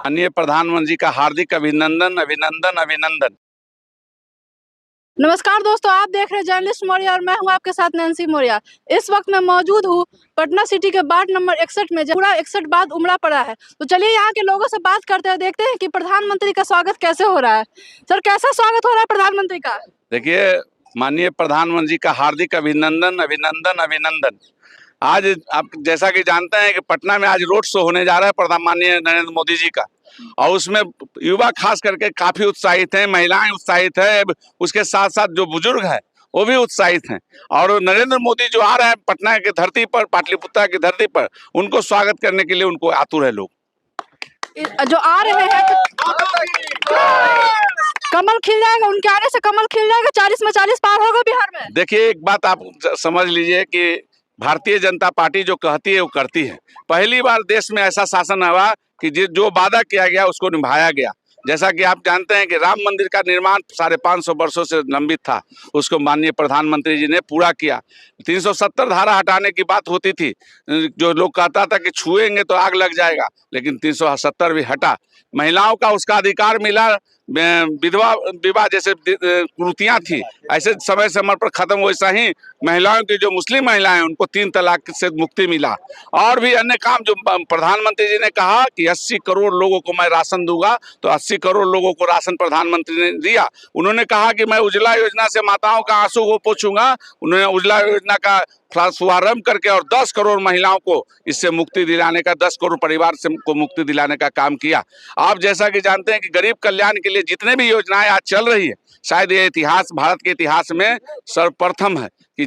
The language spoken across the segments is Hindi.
माननीय प्रधानमंत्री का हार्दिक अभिनंदन अभिनंदन अभिनंदन। नमस्कार दोस्तों, आप देख रहे हैं जर्नलिस्ट मौर्य और मैं हूं आपके साथ नैन्सी मौर्य। इस वक्त मैं मौजूद हूं पटना सिटी के वार्ड नंबर 61 में, पूरा 61 वार्ड उमड़ा पड़ा है। तो चलिए यहाँ के लोगों से बात करते हैं, देखते हैं कि प्रधानमंत्री का स्वागत कैसे हो रहा है। सर, कैसा स्वागत हो रहा है प्रधानमंत्री का? देखिए, माननीय प्रधानमंत्री का हार्दिक अभिनंदन अभिनंदन अभिनंदन। आज आप जैसा कि जानते हैं कि पटना में आज रोड शो होने जा रहा है प्रधान माननीय नरेंद्र मोदी जी का, और उसमें युवा खास करके काफी उत्साहित हैं, महिलाएं उत्साहित है, उसके साथ साथ जो बुजुर्ग है वो भी उत्साहित हैं। और नरेंद्र मोदी जो आ रहे हैं पटना की धरती पर, पाटलिपुत्र की धरती पर, उनको स्वागत करने के लिए उनको आतुर है लोग। जो आ रहे हैं कमल खिल जाएगा, उनके आने से कमल खिल जाएगा, 40 में 40 पार होगा बिहार में। देखिए, एक बात आप समझ लीजिए कि भारतीय जनता पार्टी जो कहती है वो करती है। पहली बार देश में ऐसा शासन हुआ कि जो वादा किया गया उसको निभाया गया। जैसा कि आप जानते हैं कि राम मंदिर का निर्माण 550 वर्षों से लंबित था, उसको माननीय प्रधानमंत्री जी ने पूरा किया। 370 धारा हटाने की बात होती थी, जो लोग कहता था कि छुएंगे तो आग लग जाएगा, लेकिन 370 भी हटा। महिलाओं का उसका अधिकार मिला, विधवा विवाह जैसे कुरीतियां थी ऐसे समय समय पर खत्म। वैसा ही महिलाओं की जो मुस्लिम महिलाएं उनको 3 तलाक से मुक्ति मिला। और भी अन्य काम जो प्रधानमंत्री जी ने कहा कि 80 करोड़ लोगों को मैं राशन दूंगा, तो 80 करोड़ लोगों को राशन प्रधानमंत्री ने दिया। उन्होंने कहा कि मैं उज्ज्वला योजना से माताओं का आंसू को पोंछूंगा। उन्होंने उज्ज्वला योजना का शुभारंभ करके और 10 करोड़ महिलाओं को इससे मुक्ति दिलाने का, 10 करोड़ परिवार से को मुक्ति दिलाने का काम किया। आप जैसा कि जानते हैं कि गरीब कल्याण के लिए जितने भी योजनाएं आज चल रही है, शायद ये इतिहास, भारत के इतिहास में सर्वप्रथम है कि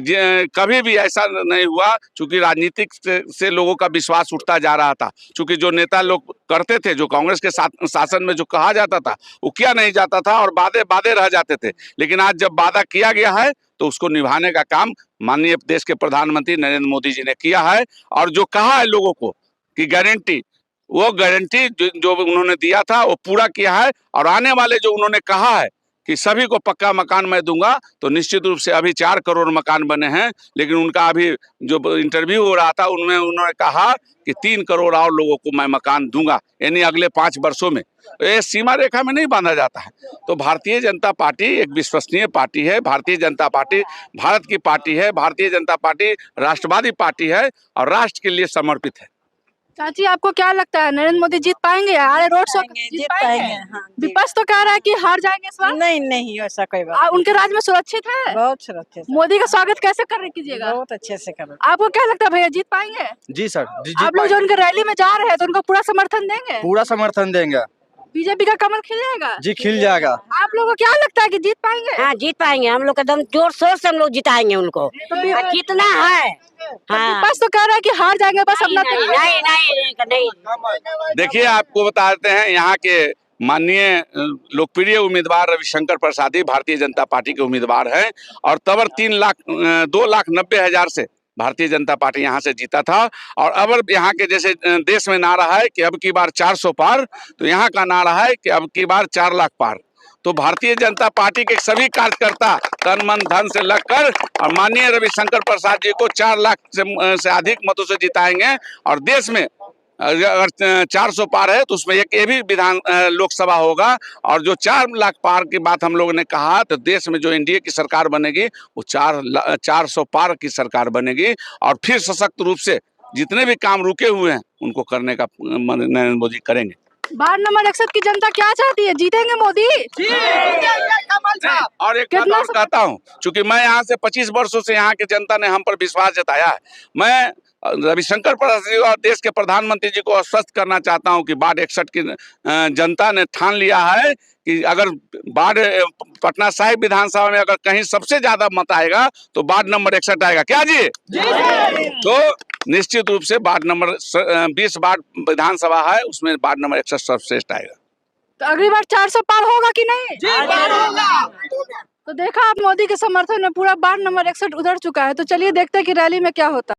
कभी भी ऐसा नहीं हुआ। चूंकि राजनीतिक से लोगों का विश्वास उठता जा रहा था, चूंकि जो नेता लोग करते थे, जो कांग्रेस के शासन में जो कहा जाता था वो किया नहीं जाता था और वादे रह जाते थे। लेकिन आज जब वादा किया गया है तो उसको निभाने का काम माननीय देश के प्रधानमंत्री नरेंद्र मोदी जी ने किया है। और जो कहा है लोगों को कि गारंटी, वो गारंटी जो उन्होंने दिया था वो पूरा किया है। और आने वाले जो उन्होंने कहा है कि सभी को पक्का मकान मैं दूंगा, तो निश्चित रूप से अभी 4 करोड़ मकान बने हैं, लेकिन उनका अभी जो इंटरव्यू हो रहा था उनमें उन्होंने कहा कि 3 करोड़ और लोगों को मैं मकान दूंगा, यानी अगले 5 वर्षों में। ये सीमा रेखा में नहीं बांधा जाता है। तो भारतीय जनता पार्टी एक विश्वसनीय पार्टी है। भारतीय जनता पार्टी भारत की पार्टी है। भारतीय जनता पार्टी राष्ट्रवादी पार्टी है और राष्ट्र के लिए समर्पित है। चाची, आपको क्या लगता है नरेंद्र मोदी जीत पाएंगे? अरे रोड शो जीत पाएंगे? हाँ, विपक्ष तो कह रहा है कि हार जाएंगे इस बार। नहीं ऐसा कोई बात। उनके राज्य में सुरक्षित है, बहुत सुरक्षित। मोदी का स्वागत कैसे कीजिएगा? बहुत अच्छे से करो। आपको क्या लगता है भैया, जीत पाएंगे? जी सर, आप लोग जो उनके रैली में जा रहे हैं तो उनको पूरा समर्थन देंगे? पूरा समर्थन देंगे। बीजेपी का कमल खिल जाएगा? जी, खिल जाएगा। आप लोगों को क्या लगता है कि जीत पाएंगे? हाँ, जीत पाएंगे। हम लोग एकदम जोर शोर से हम लोग जिताएंगे उनको। तो कितना है? हाँ, विपक्ष तो कह रहा है कि हार जाएंगे बस अपना। नहीं। देखिए, आपको बताते हैं यहाँ के माननीय लोकप्रिय उम्मीदवार रविशंकर प्रसाद ही भारतीय जनता पार्टी के उम्मीदवार हैं, और तबर 2,90,000 से भारतीय जनता पार्टी यहाँ से जीता था। और अब यहाँ के जैसे देश में नारा है कि अब की बार 400 पार, तो यहाँ का नारा है कि अब की बार 4 लाख पार। तो भारतीय जनता पार्टी के सभी कार्यकर्ता तन मन धन से लगकर और माननीय रविशंकर प्रसाद जी को 4 लाख से अधिक मतों से जिताएंगे। और देश में अगर 400 पार है तो उसमें एक ये भी लोकसभा होगा। और जो 4 लाख पार की बात हम लोगों ने कहा, तो देश में जो एनडीए की सरकार बनेगी वो 400 पार की सरकार बनेगी। और फिर सशक्त रूप से जितने भी काम रुके हुए हैं उनको करने का नरेंद्र मोदी करेंगे। वार्ड नंबर 61 की जनता क्या चाहती है? जीतेंगे मोदी? और एक बात और कहता हूँ, चूंकि मैं यहाँ से 25 वर्षों से यहाँ की जनता ने हम पर विश्वास जताया है। मैं रविशंकर प्रसाद जी और देश के प्रधानमंत्री जी को आश्वस्त करना चाहता हूं कि वार्ड 61 की जनता ने ठान लिया है कि अगर वार्ड पटना साहिब विधानसभा में अगर कहीं सबसे ज्यादा मत आएगा तो वार्ड नंबर 61 आएगा। क्या जी? तो निश्चित रूप से वार्ड नंबर 20 वार्ड विधानसभा है, उसमें वार्ड नंबर 61 सर्वश्रेष्ठ आएगा। तो अगली बार 400 पार होगा कि नहीं? तो देखा आप, मोदी के समर्थन में पूरा वार्ड नंबर 61 उधर चुका है। तो चलिए देखते हैं कि रैली में क्या होता है।